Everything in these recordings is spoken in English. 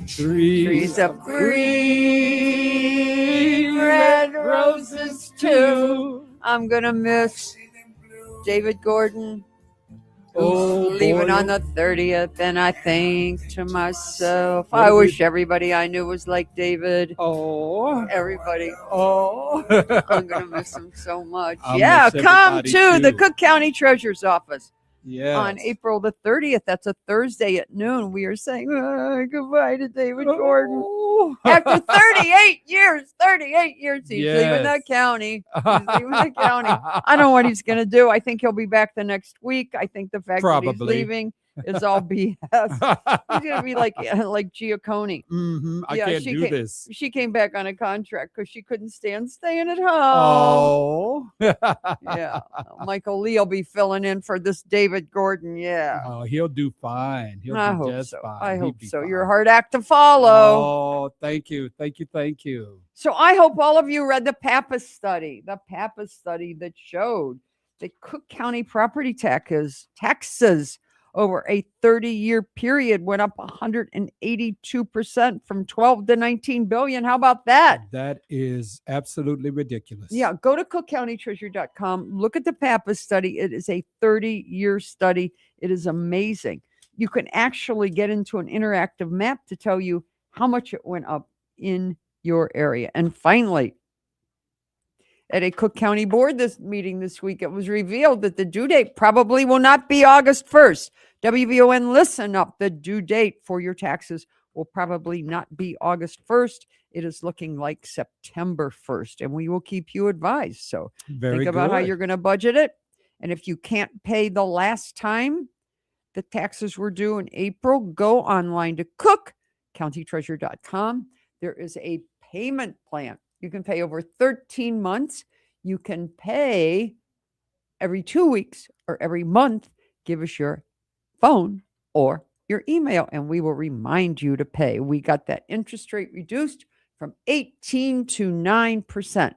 Trees of green, red roses too. I'm gonna miss David Gordon, who's leaving on the 30th, and I think to myself, I wish everybody I knew was like David. Oh, Everybody. oh. I'm gonna miss him so much. I'll Yeah, miss come everybody to the too. Cook County Treasurer's Office Yes. on April the 30th. That's a Thursday at noon. We are saying goodbye to David Gordon. Oh. After 38 years, he's leaving the Yes. county. He's leaving the county. I don't know what he's going to do. I think he'll be back the next week. I think the fact that he's Probably. leaving is all BS. He's going to be like Giaccone. I Yeah, can't do this. She came back on a contract because she couldn't stand staying at home. Oh. Yeah. Michael Lee will be filling in for this David Gordon. Yeah. Oh, he'll do fine. He'll I do hope just so. fine. I He'll hope be so. fine. You're a hard act to follow. Oh, thank you. Thank you. Thank you. So I hope all of you read the Pappas study that showed that Cook County property taxes over a 30-year period went up 182% from 12 to 19 billion. How about that? That is absolutely ridiculous. Yeah, go to cookcountytreasury.com. Look at the Pappas study. It is a 30-year study. It is amazing. You can actually get into an interactive map to tell you how much it went up in your area. And finally, at a Cook County board meeting this week, it was revealed that the due date probably will not be August 1st. WVON, listen up. The due date for your taxes will probably not be August 1st. It is looking like September 1st, and we will keep you advised. So think about how you're going to budget it. And if you can't pay the last time the taxes were due in April, go online to cookcountytreasurer.com. There is a payment plan. You can pay over 13 months. You can pay every 2 weeks or every month. Give us your phone or your email, and we will remind you to pay. We got that interest rate reduced from 18 to 9%.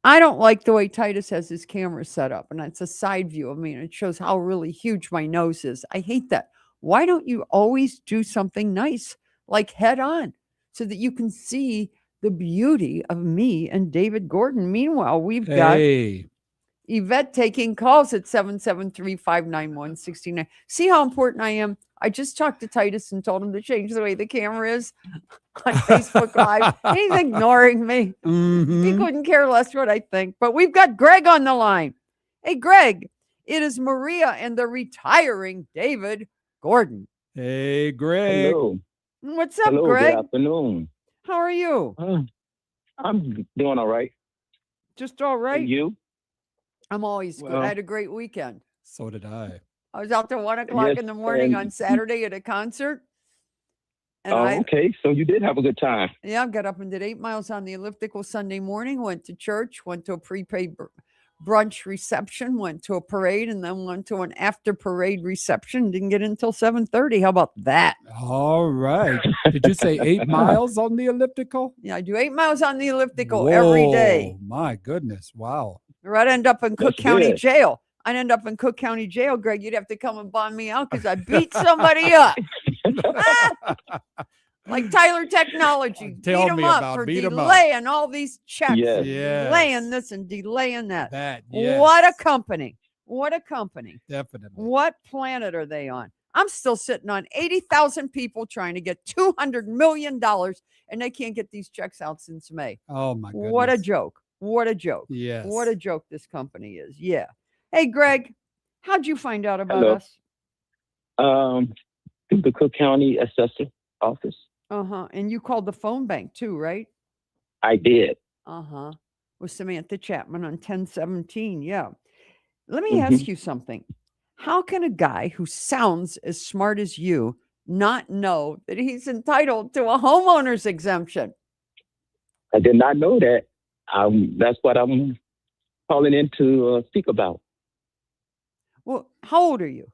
I don't like the way Titus has his camera set up, and it's a side view. I mean, it shows how really huge my nose is. I hate that. Why don't you always do something nice, like head on, so that you can see the beauty of me and David Gordon? Meanwhile, we've got Yvette taking calls at 773-591-69. See how important I am? I just talked to Titus and told him to change the way the camera is on Facebook Live. He's ignoring me. He couldn't care less what I think. But we've got Greg on the line. Hey, Greg, it is Maria and the retiring David Gordon. Hey, Greg. Hello. What's up, Hello, Greg? Good afternoon. How are you? I'm doing all right. Just all right? And you? I'm always good. I had a great weekend. So did I. I was out till 1 o'clock in the morning on Saturday at a concert. And okay. So you did have a good time. Yeah, I got up and did 8 miles on the elliptical Sunday morning, went to church, went to a prepaid brunch reception, went to a parade, and then went to an after parade reception. Didn't get in until 7:30. How about that? All right. Did you say 8 miles on the elliptical? Yeah, I do 8 miles on the elliptical every day. My goodness. Wow. Or I'd end up in Cook That's County good. jail. I'd end up in Cook County jail, Greg. You'd have to come and bond me out because I beat somebody up. Like Tyler Technology. Tell beat me them up about for beat 'em up. delaying all these checks. Yes. Yes. Delaying this and delaying that. Yes. What a company. What a company. Definitely. What planet are they on? I'm still sitting on 80,000 people trying to get $200 million, and they can't get these checks out since May. Oh, my goodness. What a joke. What a joke. Yes. What a joke this company is. Yeah. Hey, Greg, how'd you find out about Hello. us? Through the Cook County Assessor Office. Uh-huh. And you called the phone bank too, right? I did. Uh-huh. With Samantha Chapman on 1017. Yeah. Let me ask you something. How can a guy who sounds as smart as you not know that he's entitled to a homeowner's exemption? I did not know that. That's what I'm calling in to speak about. Well, how old are you?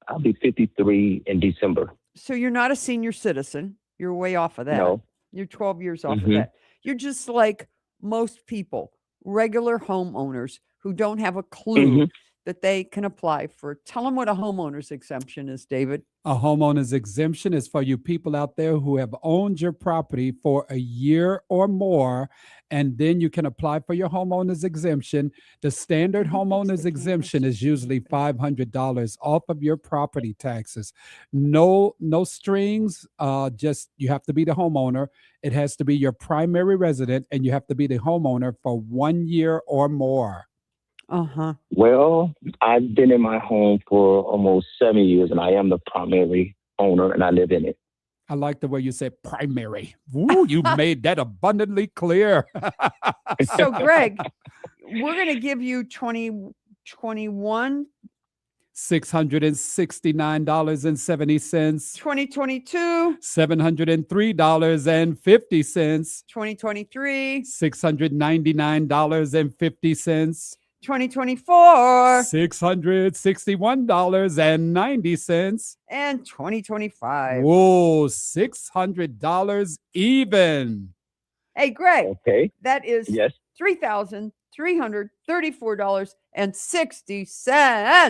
I'll be 53 in December. So you're not a senior citizen. You're way off of that. No. You're 12 years off of that. You're just like most people, regular homeowners who don't have a clue that they can apply for. Tell them what a homeowner's exemption is, David. A homeowner's exemption is for you people out there who have owned your property for a year or more, and then you can apply for your homeowner's exemption. The standard homeowner's exemption is usually $500 off of your property taxes. No strings. Just you have to be the homeowner. It has to be your primary resident, and you have to be the homeowner for 1 year or more. Uh-huh. Well, I've been in my home for almost 7 years, and I am the primary owner, and I live in it. I like the way you said primary. Woo, you made that abundantly clear. So, Greg, we're going to give you 2021, $669.70, 2022, $703.50, 2023, $699.50, 2024, $661.90, and 2025. whoa, $600 even. Hey, Greg, Okay. that is Yes. $3,334.60. How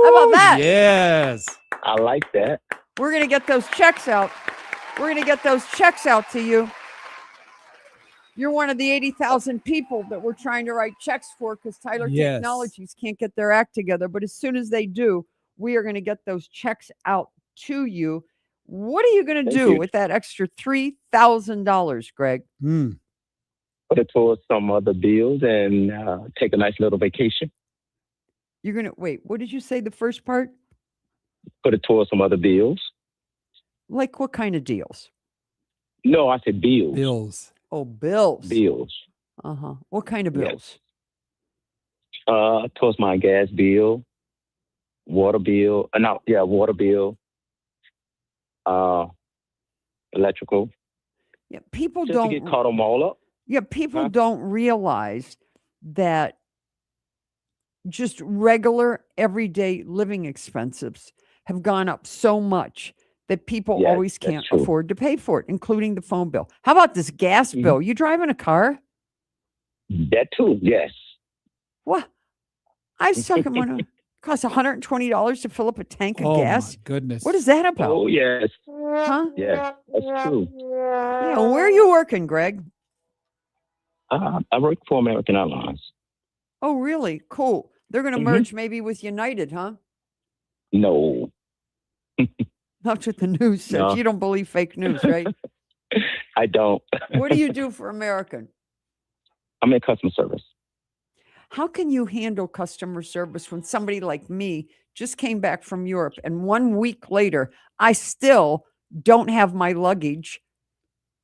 about that? Yes. I like that. We're going to get those checks out. We're going to get those checks out to you. You're one of the 80,000 people that we're trying to write checks for because Tyler Yes. Technologies can't get their act together. But as soon as they do, we are going to get those checks out to you. What are you going to Thank do you. with that extra $3,000, Greg? Put it towards some other bills and take a nice little vacation. You're going to wait. What did you say? The first part? Put it towards some other bills. Like what kind of deals? No, I said bills. Bills. Oh, bills. Bills. Uh-huh. What kind of Yes. bills? Towards my gas bill, water bill. Water bill. Electrical. Yeah, people Just to don't. get caught them all up. Yeah, people Huh? don't realize that just regular everyday living expenses have gone up so much that people Yes, always that's can't true. afford to pay for it, including the phone bill. How about this gas Mhm. bill? You driving a car? That too. Yes. What? I was talking about it costs $120 to fill up a tank of Oh gas. my goodness. What is that about? Oh yes. Huh? Yes. That's true. Yeah, where are you working, Greg? I work for American Airlines. Oh, really? Cool. They're going to Mhm. merge maybe with United, huh? No. That's what the news says. No. You don't believe fake news, right? I don't. What do you do for American? I'm in customer service. How can you handle customer service when somebody like me just came back from Europe and 1 week later, I still don't have my luggage?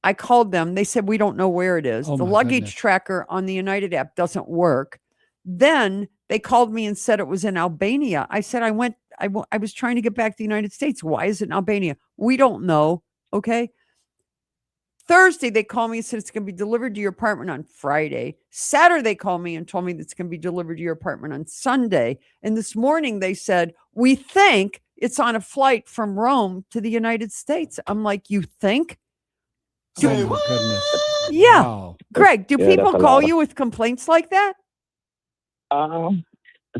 I called them. They said, we don't know where it is. Oh, The my luggage goodness. tracker on the United app doesn't work. Then they called me and said it was in Albania. I said, I was trying to get back to the United States. Why is it in Albania? We don't know. Okay. Thursday, they called me and said it's going to be delivered to your apartment on Friday. Saturday, they called me and told me that it's going to be delivered to your apartment on Sunday. And this morning, they said, we think it's on a flight from Rome to the United States. I'm like, you think? Oh my goodness. Yeah. Wow. Greg, do Yeah, people that's a call lot of- you with complaints like that?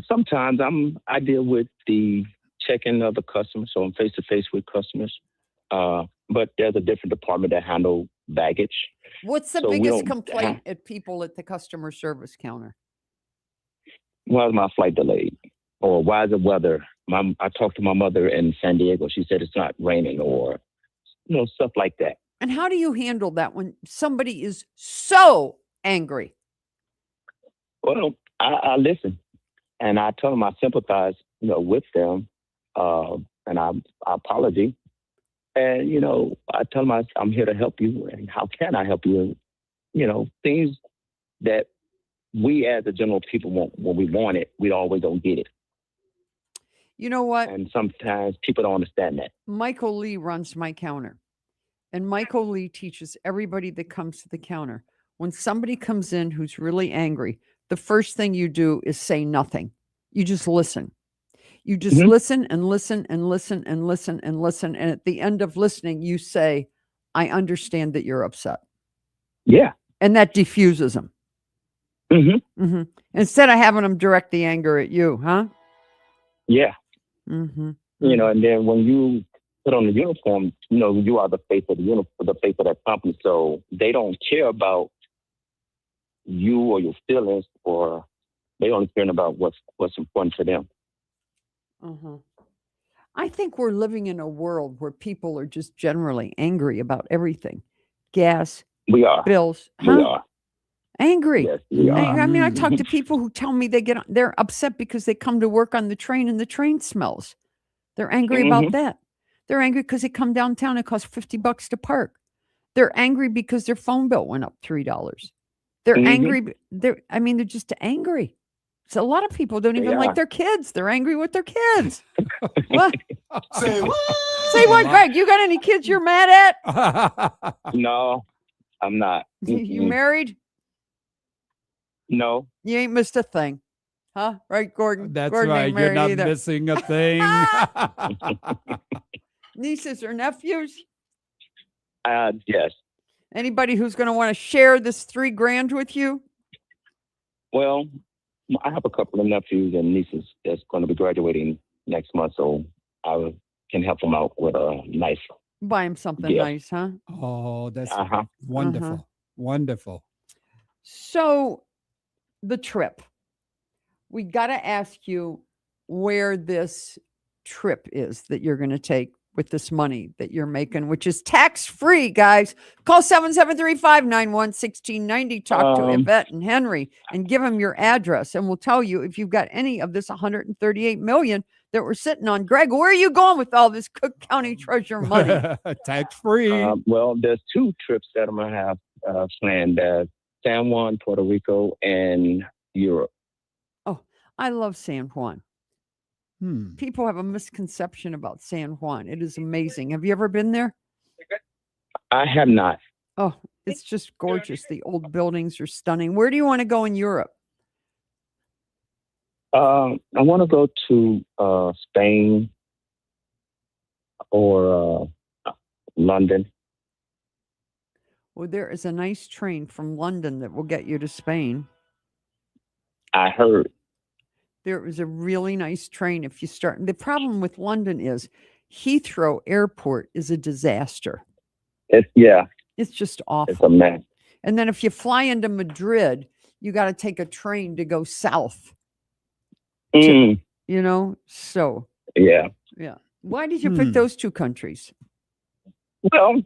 Sometimes I deal with the check-in of the customer, so I'm face to face with customers. But there's a different department that handle baggage. What's the So we biggest don't complaint at people at the customer service counter? Why is my flight delayed? Or why is the weather? I talked to my mother in San Diego. She said it's not raining, or stuff like that. And how do you handle that when somebody is so angry? Well, I listen, and I tell them I sympathize, with them, and I apology, and I tell them I'm here to help you, and how can I help you? Things that we as the general people want when we want it, we always don't get it, You know what? and sometimes people don't understand that. Michael Lee runs my counter. And Michael Lee teaches everybody that comes to the counter. When somebody comes in who's really angry, the first thing you do is say nothing. You just listen. You just Mhm. listen and listen and listen and listen and listen. And at the end of listening, you say, I understand that you're upset. Yeah. And that diffuses them. Mm-hmm. Instead of having them direct the anger at you, huh? Yeah. Mm-hmm. You know, and then when you put on the uniform, you know, you are the face of the uniform, the face of that company. So they don't care about you or your feelings, or they only care about what's important to them. Uh-huh. I think we're living in a world where people are just generally angry about everything. Gas, We are. bills, We huh? are. Angry. Yes, we are. I mean, I talk Mhm. to people who tell me they're upset because they come to work on the train and the train smells. They're angry about Hmm. that. They're angry because they come downtown, it costs $50 to park. They're angry because their phone bill went up $3. They're Hmm. angry. They're just angry. So a lot of people don't They even like are. their kids. They're angry with their kids. What? Say what? Say what, My- Greg? You got any kids you're mad at? No, I'm not. You Mm-mm. married? No. You ain't missed a thing. Huh? Right, Gordon? That's Gordon right. ain't You're married not either. missing a thing. Nieces or nephews? Yes. Anybody who's going to want to share this $3,000 with you? Well, I have a couple of nephews and nieces that's going to be graduating next month, so I can help them out with a nice. Buy him something Yeah. nice, huh? Oh, that's Uh-huh. wonderful. Wonderful. So, the trip. We got to ask you where this trip is that you're going to take with this money that you're making, which is tax free, guys. Call 773-591-1690. Talk to Yvette and Henry and give them your address, and we'll tell you if you've got any of this 138 million that we're sitting on. Greg, where are you going with all this Cook County Treasure money? Tax free. Well, there's two trips that I'm going to have planned: San Juan, Puerto Rico, and Europe. I love San Juan. Hmm. People have a misconception about San Juan. It is amazing. Have you ever been there? I have not. Oh, it's just gorgeous. The old buildings are stunning. Where do you want to go in Europe? I want to go to Spain or London. Well, there is a nice train from London that will get you to Spain. I heard. There is a really nice train if you start. The problem with London is Heathrow Airport is a disaster. It's It's just it's awful. a mess. And then if you fly into Madrid, you got to take a train to go south, Mm, So, yeah. why did you pick Hmm. those two countries? Well,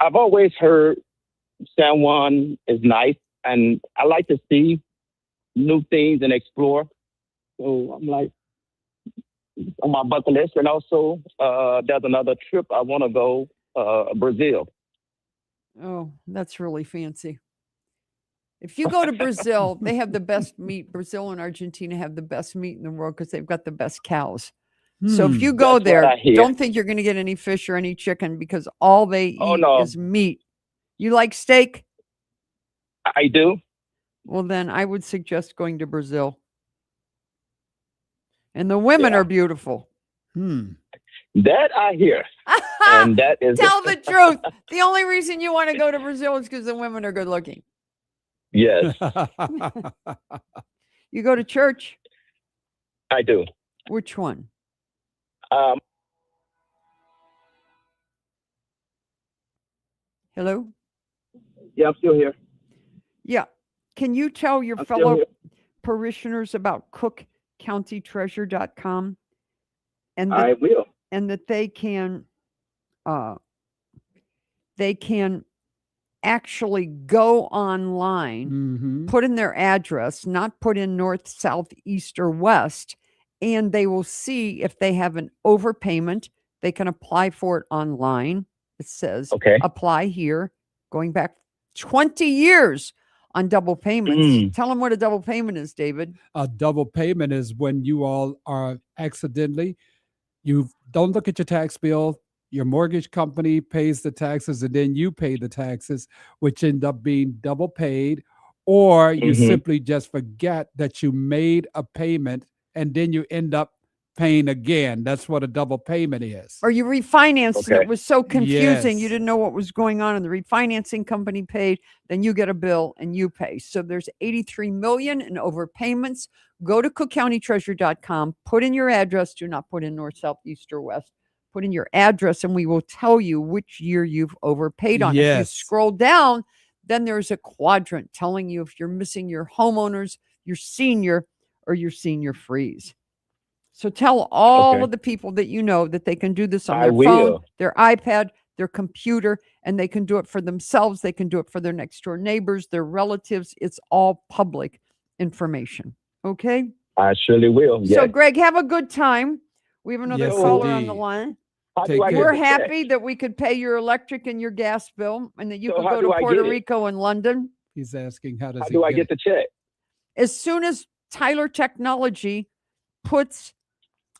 I've always heard San Juan is nice, and I like to see new things and explore. So I'm like on my bucket list, and also there's another trip I want to go Brazil. Oh, that's really fancy. If you go to Brazil, they have the best meat. Brazil and Argentina have the best meat in the world because they've got the best cows. So if Hmm. you go That's what there, I hear. don't think you're going to get any fish or any chicken because all they Oh, eat no. is meat. You like steak? I do. Well, then I would suggest going to Brazil. And the women Yeah. are beautiful. Hmm. That I hear, and that is Tell the truth. The only reason you want to go to Brazil is because the women are good looking. yes, You go to church? I do. Which one? Um, Hello? yeah, I'm still here. Yeah. Can you tell your I'm still fellow here. parishioners about cookcountytreasure.com and I that, will. and that they can actually go online, Mhm. put in their address, not put in north, south, east, or west, and they will see if they have an overpayment. They can apply for it online. It says Okay. apply here, going back 20 years on double payments. Mm. Tell them what a double payment is, David. A double payment is when you all are accidentally, you don't look at your tax bill, your mortgage company pays the taxes, and then you pay the taxes, which end up being double paid, or you Mhm. simply just forget that you made a payment, and then you end up paying again. That's what a double payment is. Or you refinanced and Okay. it was so confusing. You Yes. didn't know what was going on and the refinancing company paid, then you get a bill and you pay. So there's 83 million in overpayments. Go to cookcountytreasurer.com, put in your address. Do not put in north, south, east, or west. Put in your address and we will tell you which year you've overpaid on. If you Yes. scroll down, then there's a quadrant telling you if you're missing your homeowners, your senior, or your senior freeze. So tell all Okay. of the people that you know that they can do this on I their phone, will. their iPad, their computer, and they can do it for themselves. They can do it for their next door neighbors, their relatives. It's all public information. Okay. I surely will. So, Yes. Greg, have a good time. We have another Yes, caller on the indeed. line. How Take do I care. get We're the check? happy that we could pay your electric and your gas bill and that you So could how go do to I Puerto get it? Rico and London. He's asking, how does How he do I get get it? the check? As soon as Tyler Technology puts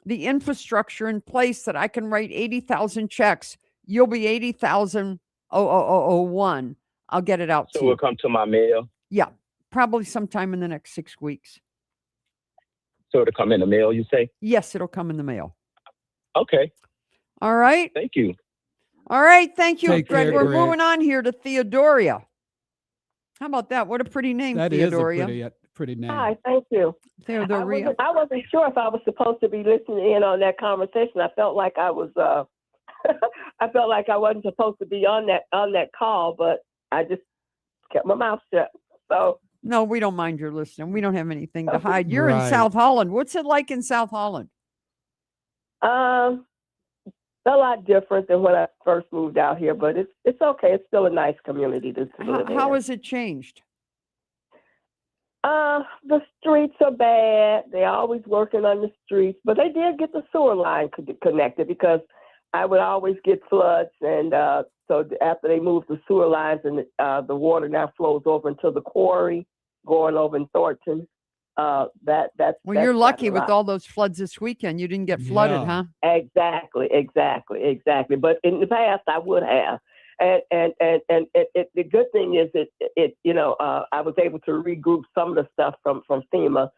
the infrastructure in place that I can write 80,000 checks, you'll be 80,000 I'll get it out So to it'll you. come to my mail. Yeah, probably sometime in the next 6 weeks. So it'll come in the mail, you say? Yes, it'll come in the mail. Okay. All right. Thank you. All right. Thank you, Take Greg. care, We're Greg. moving on here to Theodoria. How about that? What a pretty name, That is a Theodoria. pretty name. Hi, thank you. Theodoria. I wasn't sure if I was supposed to be listening in on that conversation. I felt like I was. I felt like I wasn't supposed to be on that call, but I just kept my mouth shut. So No, we don't mind your listening. We don't have anything to Okay. hide. You're in Right. South Holland. What's it like in South Holland? a lot different than when I first moved out here, but it's okay. It's still a nice community to live in. How has it changed? The streets are bad. They're always working on the streets, but they did get the sewer line connected because I would always get floods, and so after they moved the sewer lines, and the water now flows over into the quarry, going over in Thornton. That's Well, you're gotten lucky a with lot. all those floods this weekend. You didn't get flooded, Yeah. huh? Exactly. But in the past, I would have. And the good thing is I was able to regroup some of the stuff from FEMA.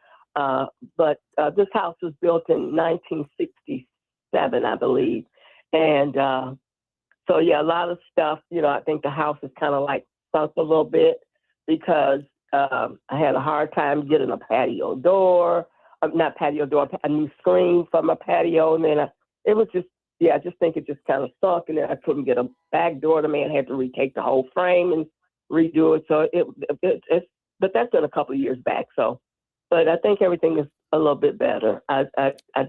But this house was built in 1967, I believe. And so, yeah, a lot of stuff, I think the house is kind of like sunk a little bit because I had a hard time getting a patio door, not patio door, a new screen for my patio. And then it was just, I just think it just kind of sunk. And then I couldn't get a back door. The man had to retake the whole frame and redo it. So but that's been a couple of years back. So, but I think everything is a little bit better. I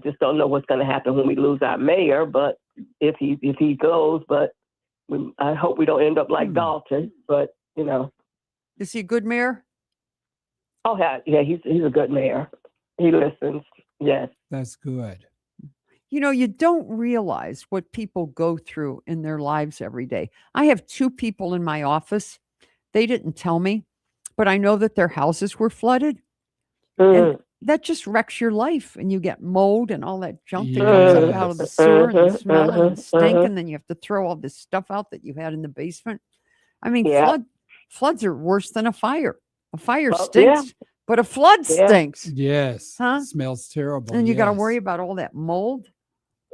just don't know what's going to happen when we lose our mayor, but if he goes, but I hope we don't end up like Dalton, but Is he a good mayor? Oh yeah, he's a good mayor. He listens. Yes. That's good. You don't realize what people go through in their lives every day. I have 2 people in my office. They didn't tell me, but I know that their houses were flooded. And that just wrecks your life. And you get mold and all that junk that comes up out of the sewer and the smell and the stink. And then you have to throw all this stuff out that you had in the basement. I mean, Yeah. floods are worse than a fire. A fire Well, stinks, but a flood Yeah. stinks. Yes. Huh? Smells terrible. And you got to yes. worry about all that mold.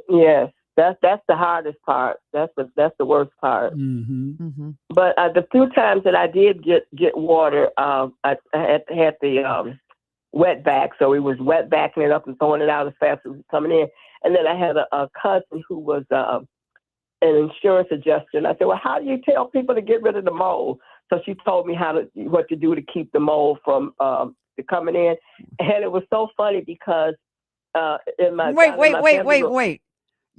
Yes. That's the hardest part. That's the worst part. Mm-hmm. Mm-hmm. But the few times that I did get water, I had the wet back, so it was wet backing it up and throwing it out as fast as it was coming in. And then I had a cousin who was an insurance adjuster, and I said, "Well, how do you tell people to get rid of the mold?" So she told me what to do to keep the mold from coming in, and it was so funny because in my Wait.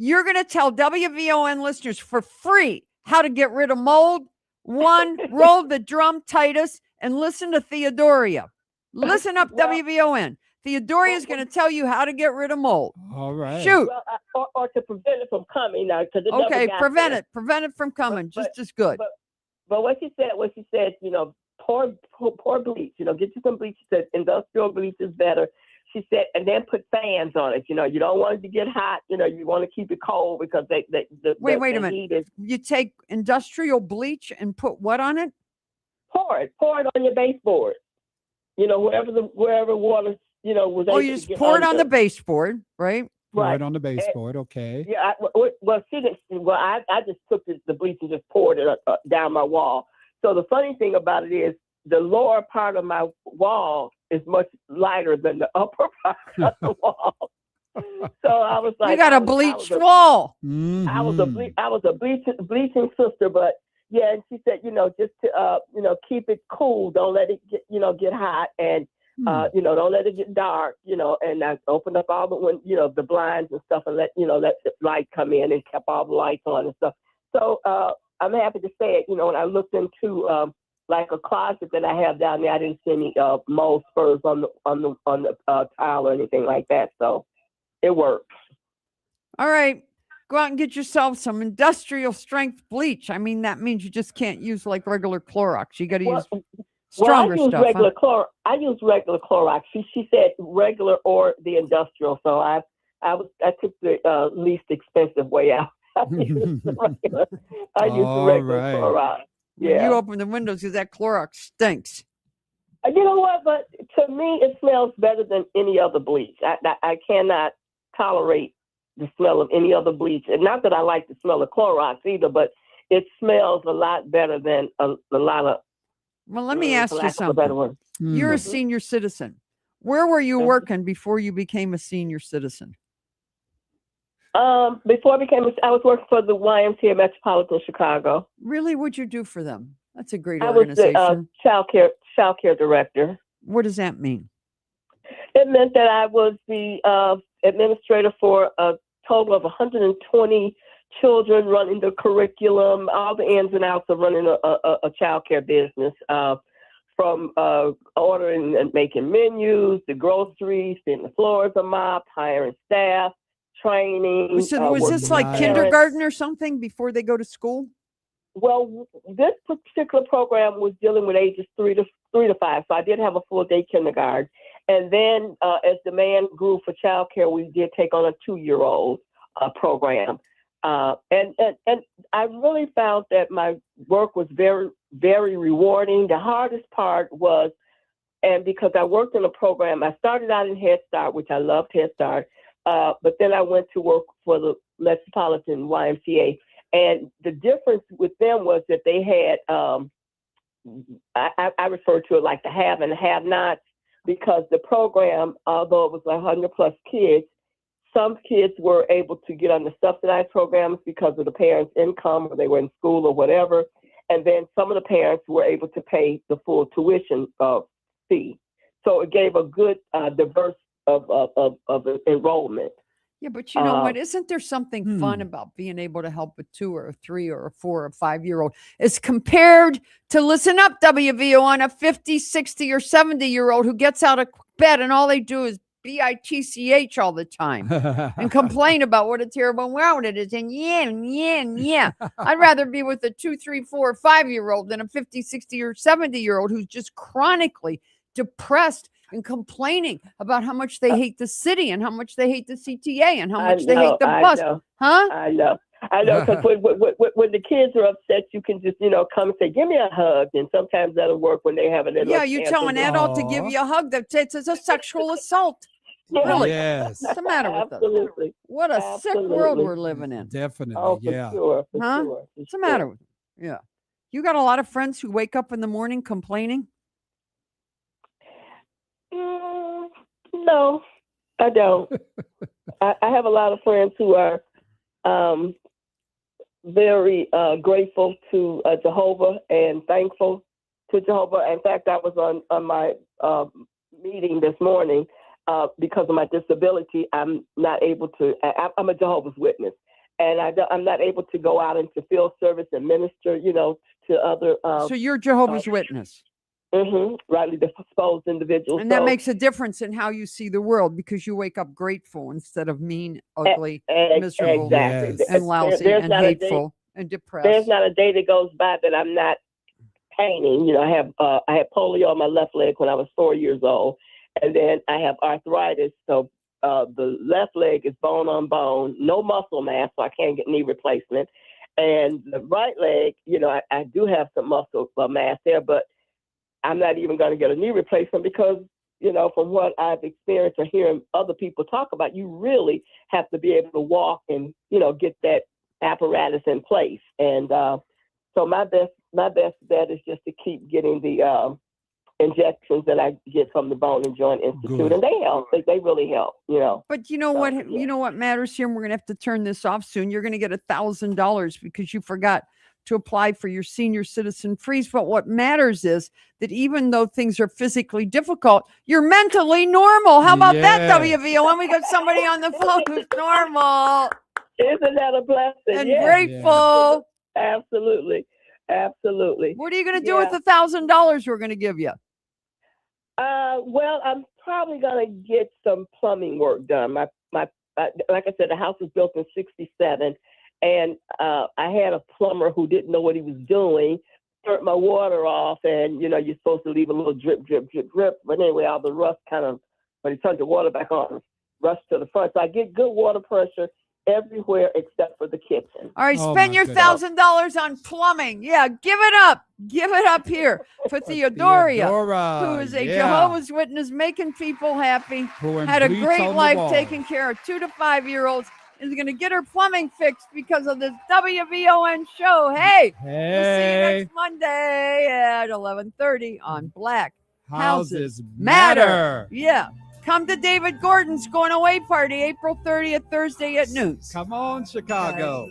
You're going to tell WVON listeners for free how to get rid of mold. 1, roll the drum, Titus, and listen to Theodoria. Listen up, Well- WVON. Theodoria is going to tell you how to get rid of mold. All right. Shoot. Well, or to prevent it from coming now, because it Okay, never got prevent there. it. Prevent it from coming. But- Just as good. But what she said, pour bleach. Get you some bleach. She said industrial bleach is better. She said, and then put fans on it. You don't want it to get hot. You want to keep it cold because Wait a the minute. heat is. You take industrial bleach and put what on it? Pour it on your baseboard. Wherever water was. Oh, able you to just get pour it on the under. baseboard, right? Pour Right. it on the baseboard. Okay. Yeah, well, she didn't. Well, I just took the bleach and just poured it down my wall. So the funny thing about it is the lower part of my wall is much lighter than the upper part of the wall. So I was like, You got a I was bleached a- wall. I was a Mhm. bleaching sister, but yeah, and she said, just to keep it cool, don't let it get hot, and don't let it get dark, and I opened up all the blinds and stuff, and let the light come in, and kept all the lights on and stuff. So I'm happy to say it. When I looked into like a closet that I have down there, I didn't see any mold spurs on the tile or anything like that. So it works. All right. Go out and get yourself some industrial strength bleach. I mean, that means you just can't use like regular Clorox. You got to use stronger I use stuff. regular I use regular Clorox. She said regular or the industrial. So I took the least expensive way out. I use the regular Right. Clorox. When Yeah. you open the windows, because that Clorox stinks. You know what? But to me, it smells better than any other bleach. I cannot tolerate the smell of any other bleach. And not that I like the smell of Clorox either, but it smells a lot better than a lot of. Well, let me ask for you lack of a better something. word. You're a Mhm. senior citizen. Where were you Mhm. working before you became a senior citizen? Before I was working for the YMCA Metropolitan Chicago. Really? What'd you do for them? That's a great I was the organization. child care director. What does that mean? It meant that I was the administrator for a total of 120 children, running the curriculum, all the ins and outs of running a child care business, from ordering and making menus, the groceries, getting the floors are mopped, hiring staff, training. So was this like Right. kindergarten or something before they go to school? Well, this particular program was dealing with ages 3 to 5, so I did have a full day kindergarten. And then, as demand grew for childcare, we did take on a 2-year-old program. And I really found that my work was very, very rewarding. The hardest part was, and because I worked in a program, I started out in Head Start, which I loved Head Start, but then I went to work for the Metropolitan YMCA. And the difference with them was that they had, I refer to it like the have and have nots, because the program, although it was 100 plus kids, some kids were able to get on the subsidized programs because of the parents' income, or they were in school or whatever. And then some of the parents were able to pay the full tuition fee. So it gave a good diverse of enrollment. Yeah, but you know what? Isn't there something fun about being able to help a 2 or a 3 or a 4 or 5-year-old as compared to, listen up, WVO, on a 50, 60 or 70-year-old who gets out of bed and all they do is BITCH all the time and complain about what a terrible world it is. And yeah. I'd rather be with a 2, 3, 4, or 5-year-old than a 50, 60 or 70-year-old who's just chronically depressed and complaining about how much they hate the city and how much they hate the CTA and how much they hate the bus. Huh? I know, because when the kids are upset, you can just, come and say, give me a hug. And sometimes that'll work when they have an Yeah, you tell an adult to give you a hug. It's a sexual assault. Really? Yes. What's the matter with us? Absolutely. What a sick world we're living in. Definitely. Oh, for Yeah. sure. For Huh? sure. What's the matter with you? Yeah. You got a lot of friends who wake up in the morning complaining? No, I don't. I have a lot of friends who are very grateful to Jehovah and thankful to Jehovah. In fact, I was on my meeting this morning. Because of my disability, I'm not able to. I'm a Jehovah's Witness, and I'm not able to go out into field service and minister, to other. So you're Jehovah's Witness. Rightly disposed individuals. And that makes a difference in how you see the world because you wake up grateful instead of mean, ugly, miserable, exactly. Yes. and lousy, There's and not a day- hateful, and depressed. There's not a day that goes by that I'm not painting. I had polio on my left leg when I was 4 years old, and then I have arthritis. So the left leg is bone on bone, no muscle mass, so I can't get knee replacement. And the right leg, I do have some muscle mass there, but I'm not even going to get a knee replacement because from what I've experienced or hearing other people talk about, you really have to be able to walk and, get that apparatus in place. And so my best bet is just to keep getting the injections that I get from the Bone and Joint Institute, Good. and they help. They really help. But you know So, what? yeah. You know what matters here, and we're gonna have to turn this off soon. You're gonna get $1,000 because you forgot to apply for your senior citizen freeze. But what matters is that even though things are physically difficult, you're mentally normal. How about that, Yeah. WVON? We got somebody on the phone who's normal Isn't that a blessing? and Yes, grateful. absolutely. What are you gonna do with Yeah. the $1,000 we're gonna give you? Well, I'm probably gonna get some plumbing work done. My like I said, the house was built in '67, and I had a plumber who didn't know what he was doing. Turned my water off, and you're supposed to leave a little drip. But anyway, all the rust when he turned the water back on, rust to the front. So I get good water pressure everywhere except for the kitchen. All right, Oh, spend my your goodness. $1,000 on plumbing. Yeah, give it up. Give it up here for Theodoria, who is a Jehovah's Witness, making people happy. Had a great life taking care of 2 to 5 year olds. Is going to get her plumbing fixed because of this WVON show. Hey, we'll see you Hey, next Monday at 11:30 on Black houses Matter. matter. Yeah. Come to David Gordon's going away party, April 30th, Thursday at noon. Come on, Chicago.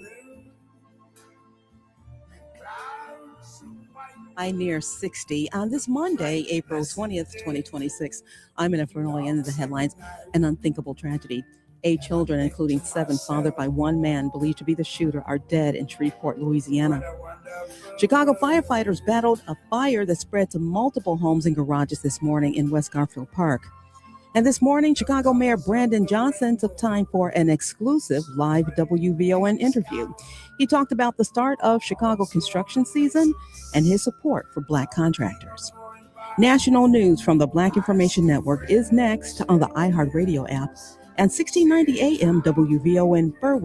I near 60 on this Monday, April 20th, 2026. I'm in a Fernley end of the headlines. An unthinkable tragedy. 8 children, including 7 fathered by one man believed to be the shooter, are dead in Shreveport, Louisiana. Chicago firefighters battled a fire that spread to multiple homes and garages this morning in West Garfield Park. And this morning, Chicago Mayor Brandon Johnson took time for an exclusive live WVON interview. He talked about the start of Chicago construction season and his support for Black contractors. National news from the Black Information Network is next on the iHeartRadio app and 1690 AM WVON Berwyn.